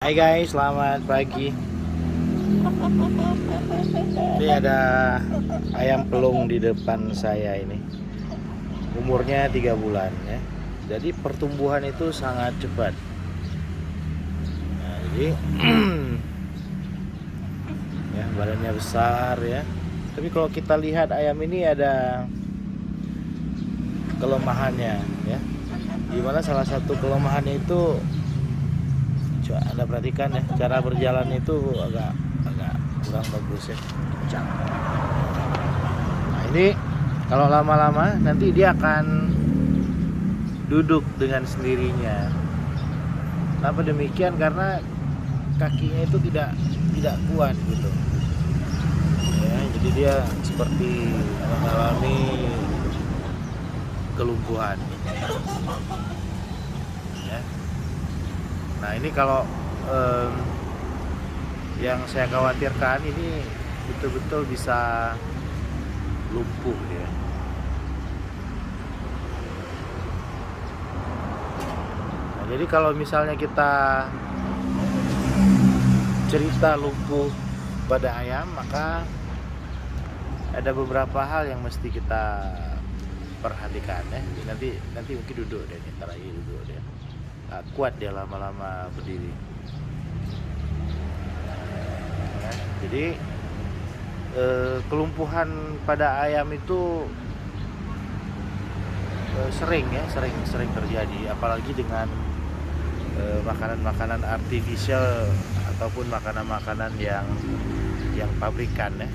Hai guys, selamat pagi. Ini ada ayam pelung di depan saya ini. Umurnya 3 bulan ya. Jadi pertumbuhan itu sangat cepat. Nah, jadi ya badannya besar ya. Tapi kalau kita lihat ayam ini ada kelemahannya ya. Dimana salah satu kelemahannya itu, coba Anda perhatikan ya, cara berjalan itu agak agak kurang bagus ya. Kencang. Nah, ini kalau lama-lama nanti dia akan duduk dengan sendirinya. Kenapa demikian? Karena kakinya itu tidak kuat gitu. Ya, jadi dia seperti mengalami kelumpuhan. Ya. Nah ini kalau em, yang saya khawatirkan ini betul-betul bisa lumpuh dia. Nah, jadi kalau misalnya kita cerita lumpuh pada ayam, maka ada beberapa hal yang mesti kita perhatikan ya. Nanti mungkin duduk deh, ntar lagi duduk deh. Nah, kuat dia lama-lama berdiri. Ya, jadi kelumpuhan pada ayam itu sering terjadi, apalagi dengan makanan-makanan artificial ataupun makanan-makanan yang pabrikan ya,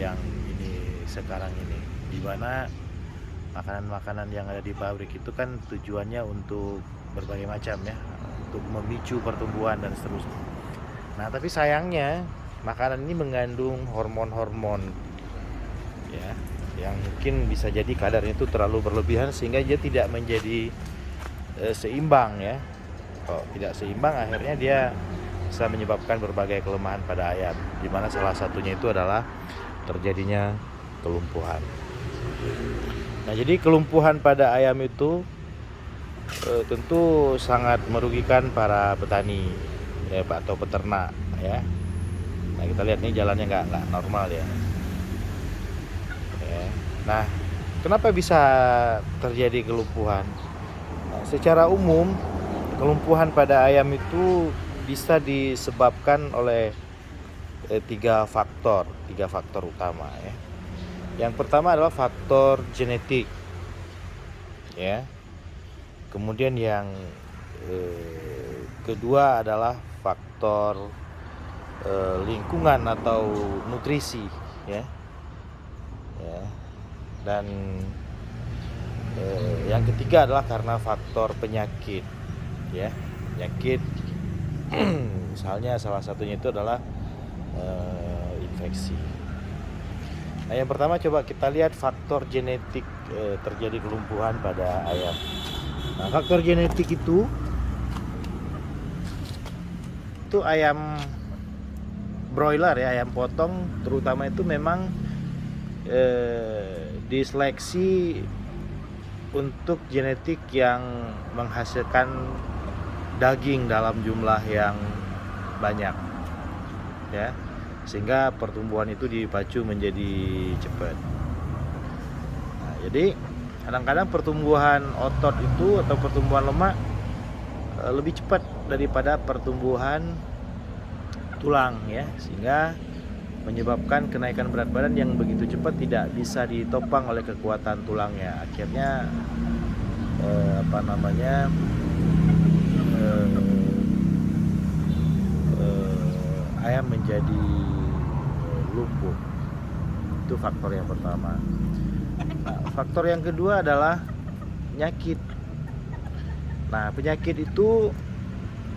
yang ini sekarang ini, dimana makanan-makanan yang ada di pabrik itu kan tujuannya untuk berbagai macam ya, untuk memicu pertumbuhan dan seterusnya. Nah tapi sayangnya makanan ini mengandung hormon-hormon ya, yang mungkin bisa jadi kadarnya itu terlalu berlebihan sehingga dia tidak menjadi seimbang ya. Kalau tidak seimbang akhirnya dia bisa menyebabkan berbagai kelemahan pada ayam, dimana salah satunya itu adalah terjadinya kelumpuhan. Nah jadi kelumpuhan pada ayam itu tentu sangat merugikan para petani ya, atau peternak ya. Nah kita lihat nih jalannya nggak normal ya. Nah kenapa bisa terjadi kelumpuhan? Nah, secara umum kelumpuhan pada ayam itu bisa disebabkan oleh tiga faktor utama ya. Yang pertama adalah faktor genetik ya. Kemudian yang kedua adalah faktor lingkungan atau nutrisi ya. Dan yang ketiga adalah karena faktor penyakit ya. Penyakit misalnya salah satunya itu adalah infeksi. Nah yang pertama coba kita lihat faktor genetik terjadi kelumpuhan pada ayam. Nah faktor genetik itu ayam broiler ya, ayam potong terutama itu memang diseleksi untuk genetik yang menghasilkan daging dalam jumlah yang banyak ya, sehingga pertumbuhan itu dipacu menjadi cepat. Nah, jadi kadang-kadang pertumbuhan otot itu atau pertumbuhan lemak lebih cepat daripada pertumbuhan tulang ya, sehingga menyebabkan kenaikan berat badan yang begitu cepat tidak bisa ditopang oleh kekuatan tulangnya. Akhirnya ayam menjadi lumpuh. Itu faktor yang pertama. Nah, faktor yang kedua adalah penyakit. Nah, penyakit itu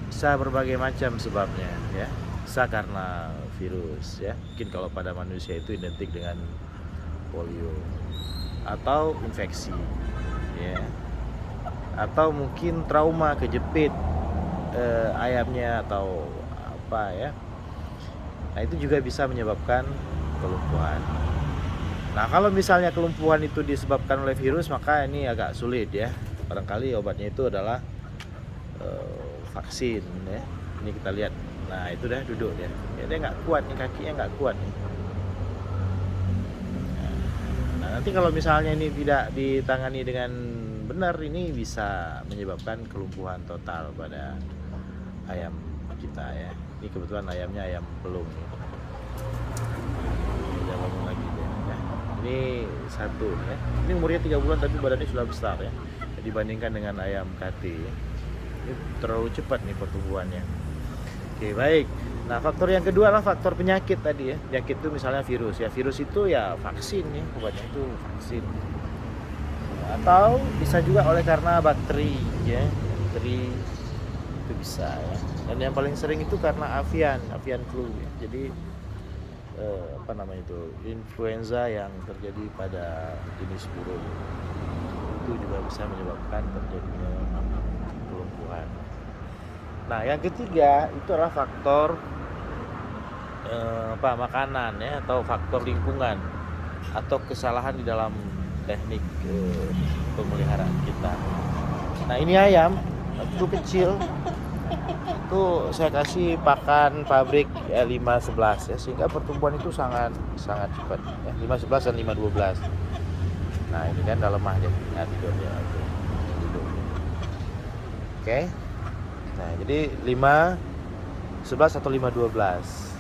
bisa berbagai macam sebabnya ya. Bisa karena virus ya, mungkin kalau pada manusia itu identik dengan polio, atau infeksi ya, atau mungkin trauma kejepit ayamnya atau apa ya. Nah itu juga bisa menyebabkan kelumpuhan. Nah kalau misalnya kelumpuhan itu disebabkan oleh virus, maka ini agak sulit ya. Barangkali obatnya itu adalah vaksin ya. Ini kita lihat Nah itu dah duduk dia. Ya, dia nggak kuat nih, kakinya nggak kuat nih. Nah nanti kalau misalnya ini tidak ditangani dengan benar, ini bisa menyebabkan kelumpuhan total pada ayam kita ya. Ini kebetulan ayamnya ayam pelung nih. Udah bangun lagi dia ya. Ini satu ya. Ini umurnya 3 bulan tapi badannya sudah besar ya. Dibandingkan dengan ayam KT ya. Ini terlalu cepat nih pertumbuhannya. Oke baik. Nah faktor yang kedua adalah faktor penyakit tadi ya. Penyakit itu misalnya virus ya. Virus itu ya vaksin ya, obatnya itu vaksin. Atau bisa juga oleh karena bakteri ya. Bakteri itu bisa ya. Dan yang paling sering itu karena avian flu ya. Jadi apa namanya itu, influenza yang terjadi pada jenis burung itu juga bisa menyebabkan terjadinya kelumpuhan. Nah yang ketiga itu adalah faktor makanan ya, atau faktor lingkungan atau kesalahan di dalam teknik pemeliharaan kita. Nah ini ayam itu kecil, itu saya kasih pakan pabrik 5-11 ya, sehingga pertumbuhan itu sangat cepat ya, 5-11 dan 5-12. Nah ini kan dalam lemah dia, nah tidurnya tidur. Oke. Nah jadi 5-11 atau 5-12.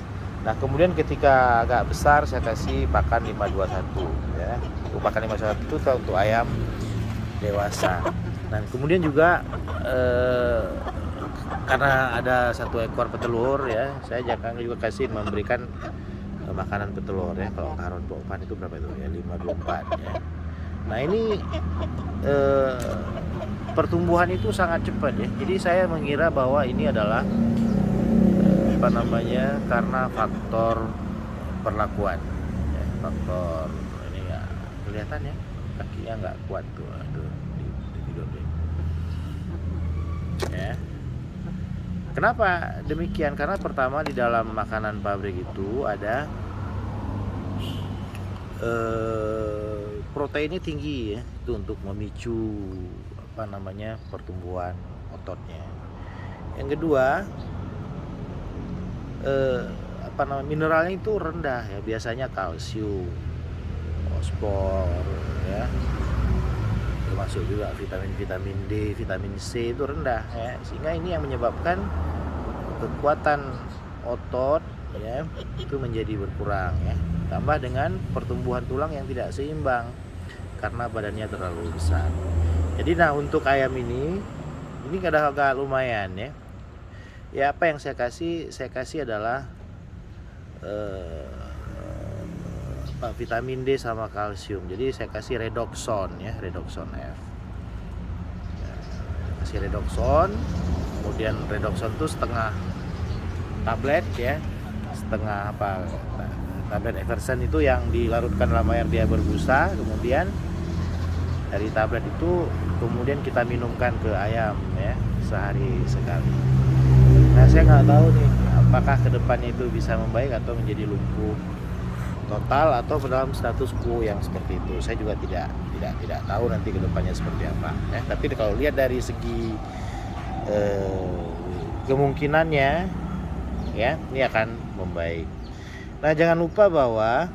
Nah kemudian ketika agak besar saya kasih pakan 5-21 ya. Pakan 5-21 itu untuk ayam dewasa. Dan kemudian juga karena ada 1 ekor petelur ya, saya jangan juga kasih memberikan makanan petelur ya. Kalau karun pokpan itu berapa itu ya, 5-24 ya. Nah ini pertumbuhan itu sangat cepat ya. Jadi saya mengira bahwa ini adalah karena faktor perlakuan ya, faktor ini ya, kelihatan ya kakinya nggak kuat tuh, aduh tidur deh ya. Kenapa demikian? Karena pertama di dalam makanan pabrik itu ada proteinnya tinggi ya, itu untuk memicu pertumbuhan ototnya. Yang kedua mineralnya itu rendah ya, biasanya kalsium, fosfor ya, termasuk juga vitamin D, vitamin C itu rendah ya, sehingga ini yang menyebabkan kekuatan otot ya itu menjadi berkurang ya, tambah dengan pertumbuhan tulang yang tidak seimbang karena badannya terlalu besar. Jadi nah untuk ayam ini agak lumayan ya. Ya apa yang saya kasih adalah vitamin D sama kalsium. Jadi saya kasih Redoxon ya, Redoxon F. Kasih Redoxon, kemudian Redoxon itu setengah tablet ya, setengah tablet Eversen itu yang dilarutkan dalam air dia berbusa, kemudian dari tablet itu kemudian kita minumkan ke ayam ya, sehari sekali. Nah saya nggak tahu nih apakah kedepannya itu bisa membaik atau menjadi lumpuh total atau dalam status quo yang seperti itu. Saya juga tidak tahu nanti kedepannya seperti apa ya. Tapi kalau lihat dari segi kemungkinannya ya ini akan membaik. Nah jangan lupa bahwa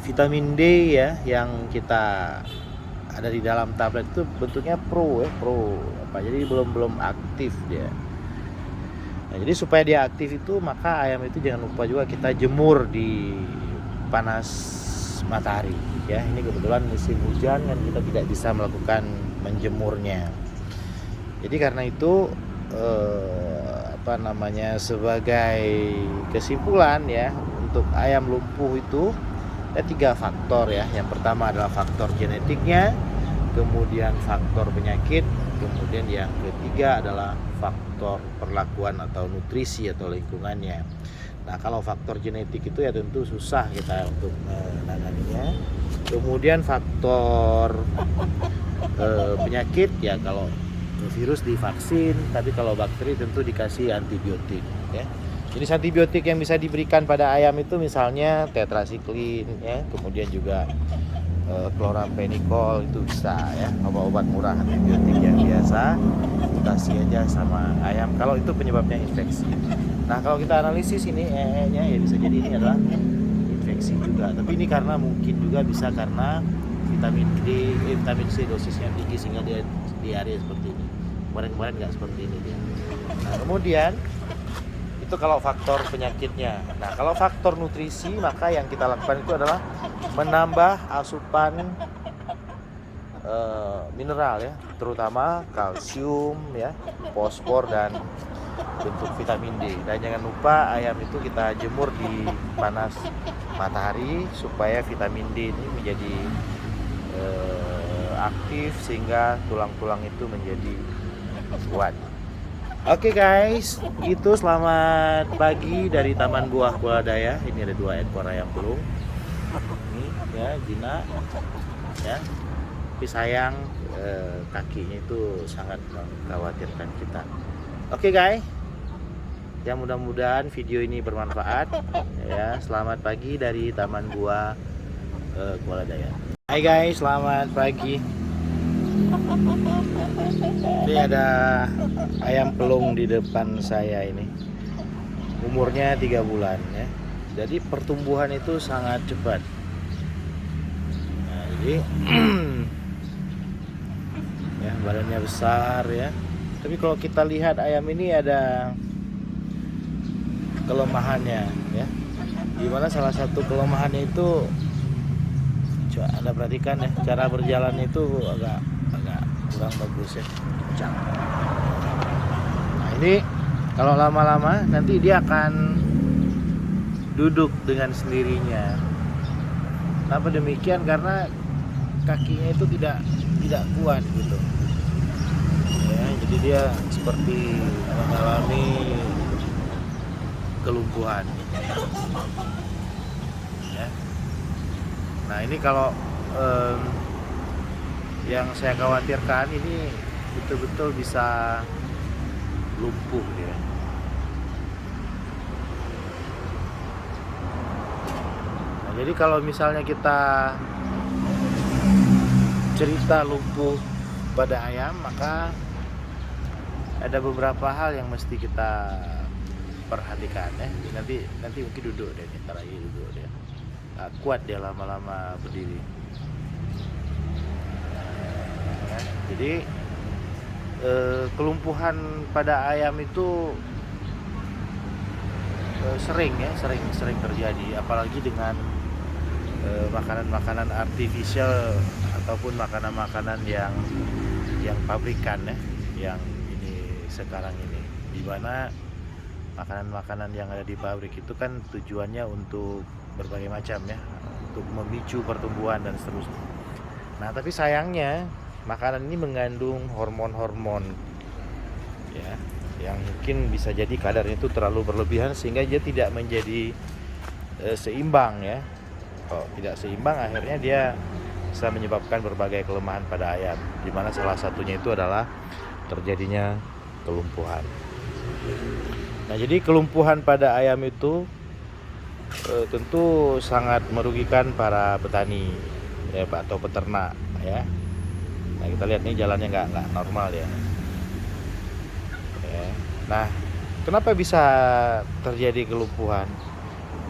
vitamin D ya yang kita ada di dalam tablet itu bentuknya jadi belum aktif dia. Nah, jadi supaya dia aktif itu maka ayam itu jangan lupa juga kita jemur di panas matahari ya. Ini kebetulan musim hujan dan kita tidak bisa melakukan menjemurnya. Jadi karena itu sebagai kesimpulan ya, untuk ayam lumpuh itu ada 3 faktor ya. Yang pertama adalah faktor genetiknya, kemudian faktor penyakit, kemudian yang ketiga adalah faktor perlakuan atau nutrisi atau lingkungannya. Nah kalau faktor genetik itu ya tentu susah kita untuk menanganinya. Kemudian faktor penyakit ya, kalau virus divaksin, tapi kalau bakteri tentu dikasih antibiotik ya. Jenis antibiotik yang bisa diberikan pada ayam itu misalnya tetrasiklin ya, kemudian juga chloramphenicol itu bisa ya, obat-obat murah antibiotik ya. biasa, kasih aja sama ayam kalau itu penyebabnya infeksi. Nah kalau kita analisis ini nya ya bisa jadi ini adalah infeksi juga, tapi ini karena mungkin juga bisa karena vitamin D, vitamin C dosisnya tinggi sehingga dia diare seperti ini. Kemarin-kemarin nggak seperti ini dia. Nah kemudian itu kalau faktor penyakitnya. Nah kalau faktor nutrisi, maka yang kita lakukan itu adalah menambah asupan mineral ya, terutama kalsium ya, fosfor dan bentuk vitamin D. Dan jangan lupa ayam itu kita jemur di panas matahari supaya vitamin D ini menjadi aktif sehingga tulang-tulang itu menjadi kuat. Oke guys, itu selamat pagi dari Taman Buah Kuladaya. Ini ada 2 ekor ayam pelung. Ini ya Gina ya. Tapi sayang kakinya itu sangat mengkhawatirkan kita. Oke guys, ya mudah-mudahan video ini bermanfaat ya. Selamat pagi dari Taman Buah Kuladaya. Hai guys, selamat pagi. Ini ada ayam pelung di depan saya ini. Umurnya 3 bulan ya. Jadi pertumbuhan itu sangat cepat. Nah, jadi ya badannya besar ya. Tapi kalau kita lihat ayam ini ada kelemahannya ya. Dimana salah satu kelemahannya itu, coba Anda perhatikan ya, cara berjalan itu agak kurang bagus ya, kencang. Nah ini kalau lama-lama nanti dia akan duduk dengan sendirinya. Kenapa demikian? Karena kakinya itu tidak kuat gitu ya, jadi dia seperti mengalami kelumpuhan ya. Nah ini kalau yang saya khawatirkan ini betul-betul bisa lumpuh ya. Nah, jadi kalau misalnya kita cerita lumpuh pada ayam, maka ada beberapa hal yang mesti kita perhatikan ya. Nanti mungkin duduk deh, ntar lagi duduk deh. Nah, kuat dia lama-lama berdiri. Ya, jadi kelumpuhan pada ayam itu sering terjadi, apalagi dengan makanan-makanan artificial ataupun makanan-makanan yang pabrikan ya, yang ini sekarang ini, dimana makanan-makanan yang ada di pabrik itu kan tujuannya untuk berbagai macam ya, untuk memicu pertumbuhan dan seterusnya. Nah tapi sayangnya makanan ini mengandung hormon-hormon ya, yang mungkin bisa jadi kadarnya itu terlalu berlebihan sehingga dia tidak menjadi seimbang ya. Kalau tidak seimbang akhirnya dia bisa menyebabkan berbagai kelemahan pada ayam, dimana salah satunya itu adalah terjadinya kelumpuhan. Nah jadi kelumpuhan pada ayam itu tentu sangat merugikan para petani ya Pak, atau peternak ya. Nah kita lihat nih jalannya nggak normal ya. Nah kenapa bisa terjadi kelumpuhan?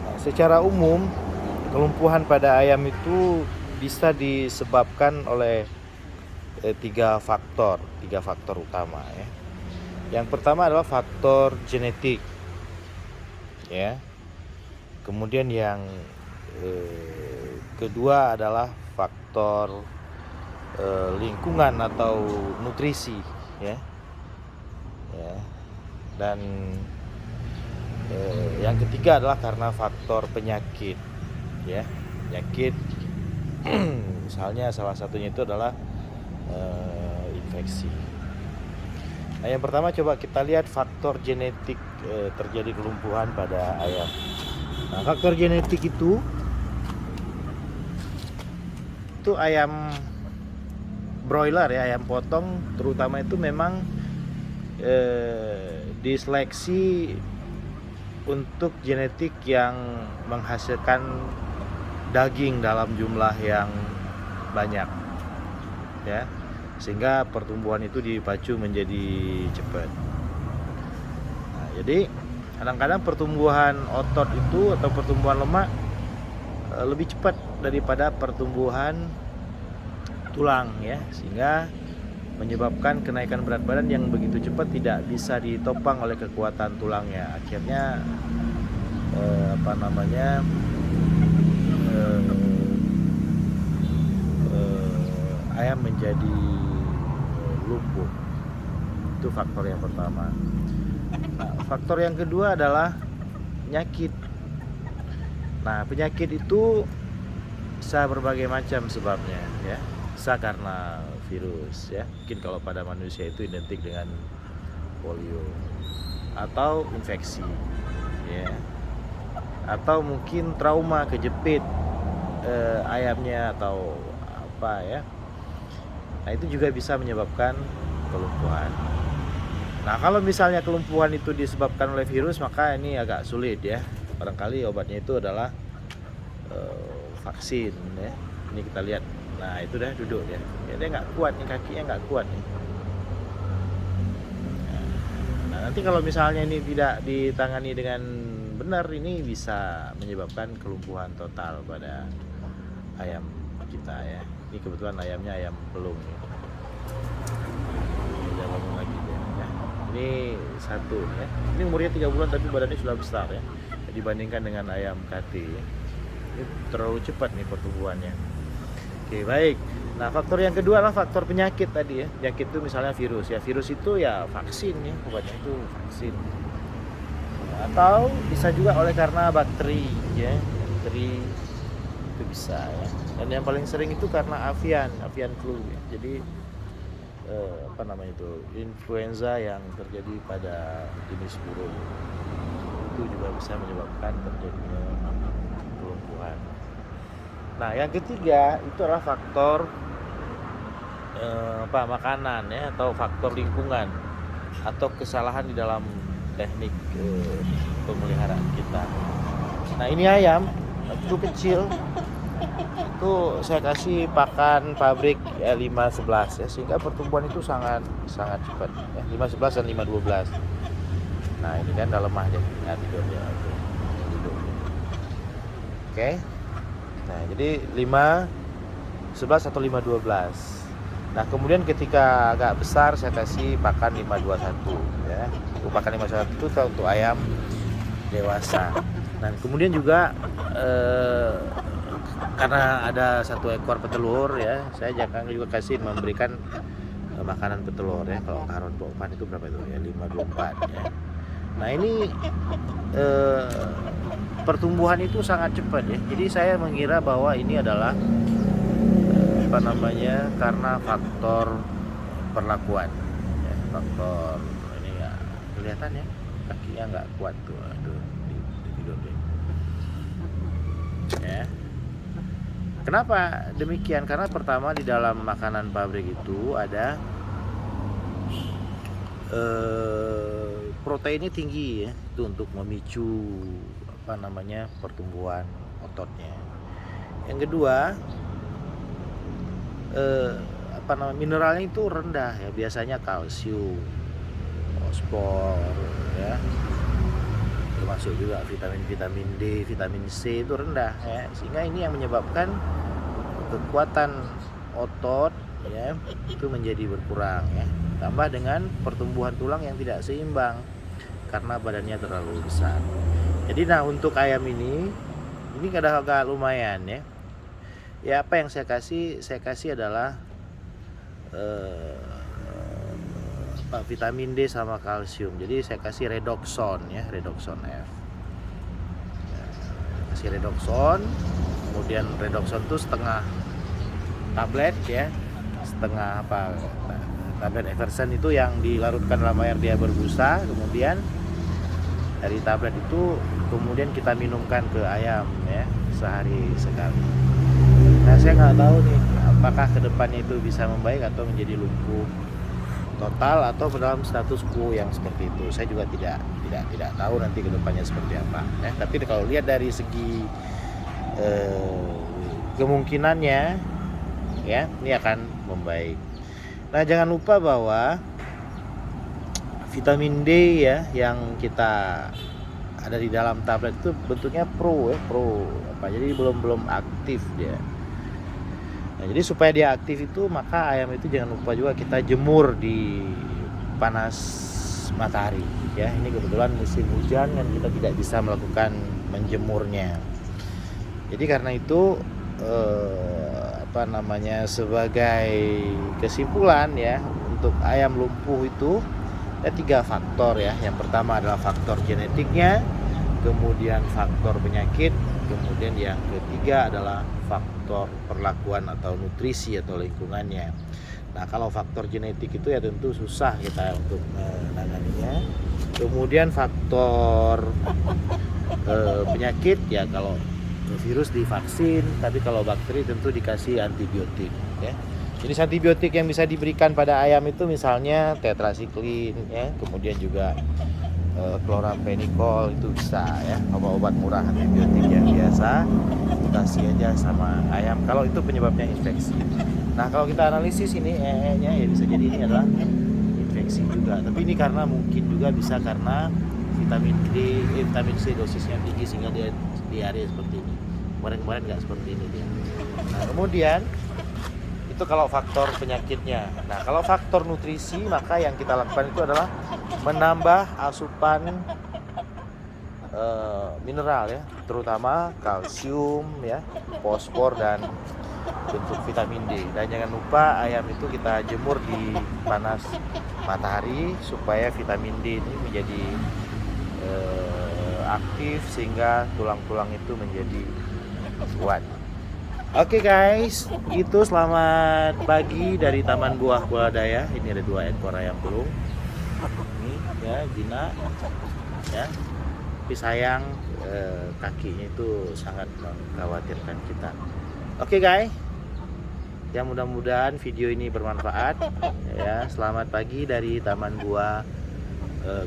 Nah, secara umum kelumpuhan pada ayam itu bisa disebabkan oleh 3 faktor utama ya. Yang pertama adalah faktor genetik ya. Kemudian yang kedua adalah faktor lingkungan atau nutrisi ya. Dan yang ketiga adalah karena faktor penyakit ya. Penyakit misalnya salah satunya itu adalah infeksi. Nah yang pertama coba kita lihat faktor genetik terjadi kelumpuhan pada ayam. Nah faktor genetik itu ayam broiler ya, ayam potong terutama itu memang diseleksi untuk genetik yang menghasilkan daging dalam jumlah yang banyak ya. sehingga pertumbuhan itu dipacu menjadi cepat. Nah, jadi kadang-kadang pertumbuhan otot itu atau pertumbuhan lemak lebih cepat daripada pertumbuhan tulang ya, sehingga menyebabkan kenaikan berat badan yang begitu cepat tidak bisa ditopang oleh kekuatan tulangnya. Akhirnya ayam menjadi lumpuh. Itu faktor yang pertama. Nah, faktor yang kedua adalah penyakit. Nah, penyakit itu bisa berbagai macam sebabnya ya. Bisa karena virus ya. Mungkin kalau pada manusia itu identik dengan polio atau infeksi ya. Atau mungkin trauma kejepit ayamnya atau apa ya. Nah, itu juga bisa menyebabkan kelumpuhan. Nah, kalau misalnya kelumpuhan itu disebabkan oleh virus, maka ini agak sulit ya. Barangkali obatnya itu adalah vaksin ya. Ini kita lihat. Nah, itu dah duduk dia. Ya, dia nggak kuat nih, kakinya nggak kuat nih. Nah, nanti kalau misalnya ini tidak ditangani dengan benar, ini bisa menyebabkan kelumpuhan total pada ayam kita ya. Ini kebetulan ayamnya ayam pelung ya. Jangan ngomong lagi dia ya. Ini satu ya. Ini umurnya 3 bulan tapi badannya sudah besar ya. Dibandingkan dengan ayam KT ya. Ini terlalu cepat nih pertumbuhannya. Oke, baik. Nah, faktor yang kedua adalah faktor penyakit tadi ya. Penyakit itu misalnya virus ya. Virus itu ya vaksin ya, obatnya itu vaksin. Atau bisa juga oleh karena bakteri ya. Bakteri itu bisa ya. Dan yang paling sering itu karena avian flu ya. Jadi influenza yang terjadi pada jenis burung. Itu juga bisa menyebabkan terjadinya kelumpuhan. Nah, yang ketiga itu adalah faktor makanan ya, atau faktor lingkungan atau kesalahan di dalam teknik pemeliharaan kita. Nah, ini ayam itu kecil, itu saya kasih pakan pabrik 5-11 ya, sehingga pertumbuhan itu sangat cepat ya, 5-11 dan 5-12. Nah, ini kan udah lemah dia. Nah, tidurnya duduk. Oke. Nah, jadi 5-11 atau 5-12. Nah, kemudian ketika agak besar saya kasih pakan 5-21 ya. Untuk pakan 5-21 itu untuk ayam dewasa. Nah, kemudian juga karena ada 1 ekor petelur ya, saya juga kasih memberikan makanan petelur ya. Kalau karun pokpan itu berapa itu ya, 524 ya. Nah, ini pertumbuhan itu sangat cepat ya. Jadi saya mengira bahwa ini adalah karena faktor perlakuan ya, faktor ini ya, kelihatan ya kakinya nggak kuat tuh, aduh tidur deh ya. Kenapa demikian? Karena pertama di dalam makanan pabrik itu ada proteinnya tinggi ya, itu untuk memicu pertumbuhan ototnya. Yang kedua mineralnya itu rendah ya, biasanya kalsium, fosfor ya, termasuk juga vitamin D, vitamin C itu rendah ya, sehingga ini yang menyebabkan kekuatan otot ya itu menjadi berkurang ya, tambah dengan pertumbuhan tulang yang tidak seimbang karena badannya terlalu besar. Jadi untuk ayam ini agak lumayan ya. Ya, apa yang saya kasih adalah vitamin D sama kalsium. Jadi saya kasih Redoxon ya, Redoxon F. Kasih Redoxon, kemudian Redoxon itu setengah tablet ya, setengah tablet Eversen itu yang dilarutkan dalam air dia berbusa, kemudian dari tablet itu kemudian kita minumkan ke ayam ya, sehari sekali. Nah, saya nggak tahu nih apakah kedepannya itu bisa membaik atau menjadi lumpuh total atau dalam status quo yang seperti itu. Saya juga tidak tahu nanti kedepannya seperti apa ya. Tapi kalau lihat dari segi kemungkinannya ya, ini akan membaik. Nah, jangan lupa bahwa vitamin D ya yang kita ada di dalam tablet itu bentuknya pro ya, pro apa, jadi belum aktif dia. Nah, jadi supaya dia aktif itu maka ayam itu jangan lupa juga kita jemur di panas matahari ya. Ini kebetulan musim hujan dan kita tidak bisa melakukan menjemurnya. Jadi karena itu sebagai kesimpulan ya, untuk ayam lumpuh itu ada 3 faktor ya. Yang pertama adalah faktor genetiknya, kemudian faktor penyakit, kemudian yang ketiga adalah faktor perlakuan atau nutrisi atau lingkungannya. Nah, kalau faktor genetik itu ya tentu susah kita untuk menanganinya. Kemudian faktor penyakit ya, kalau virus divaksin, tapi kalau bakteri tentu dikasih antibiotik ya. Jenis antibiotik yang bisa diberikan pada ayam itu misalnya tetrasiklin ya, kemudian juga chloramphenicol itu bisa ya, obat-obat murah antibiotik yang biasa kasih aja sama ayam kalau itu penyebabnya infeksi. Nah, kalau kita analisis ini nya ya bisa jadi ini adalah infeksi juga, tapi ini karena mungkin juga bisa karena vitamin C dosisnya tinggi sehingga dia diare seperti ini. Kemarin nggak seperti ini dia. Nah, kemudian itu kalau faktor penyakitnya. Nah, kalau faktor nutrisi maka yang kita lakukan itu adalah menambah asupan mineral ya, terutama kalsium ya, fosfor dan bentuk vitamin D. Dan jangan lupa ayam itu kita jemur di panas matahari supaya vitamin D ini menjadi aktif sehingga tulang-tulang itu menjadi kuat. Oke guys, itu selamat pagi dari Taman Buah Kuladaya. Ini ada 2 ekor ayam pelung. Ini ya, Gina ya. Tapi sayang kakinya itu sangat mengkhawatirkan kita. Oke guys, ya mudah-mudahan video ini bermanfaat ya. Selamat pagi dari Taman Buah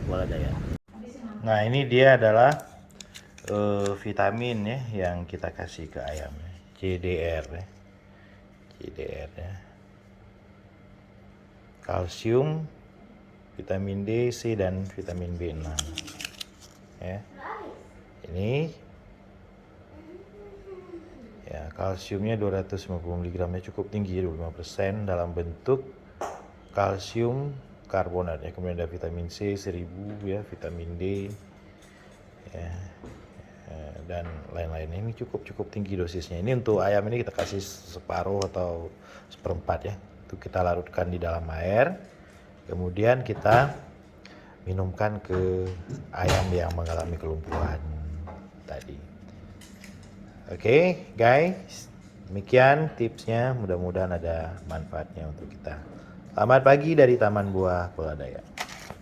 Kuladaya. Nah, ini dia adalah vitamin ya yang kita kasih ke ayam, CDR ya. CDR ya. Kalsium, vitamin D, C dan vitamin B6. Ya. Ini ya, kalsiumnya 250 mg nya cukup tinggi, 25% dalam bentuk kalsium karbonat ya. Kemudian ada vitamin C 1000 ya, vitamin D ya, dan lain-lain. Ini cukup tinggi dosisnya. Ini untuk ayam ini kita kasih separuh atau seperempat ya. Itu kita larutkan di dalam air, kemudian kita minumkan ke ayam yang mengalami kelumpuhan tadi. Oke guys, demikian tipsnya, mudah-mudahan ada manfaatnya untuk kita. Selamat pagi dari Taman Buah Kuladaya.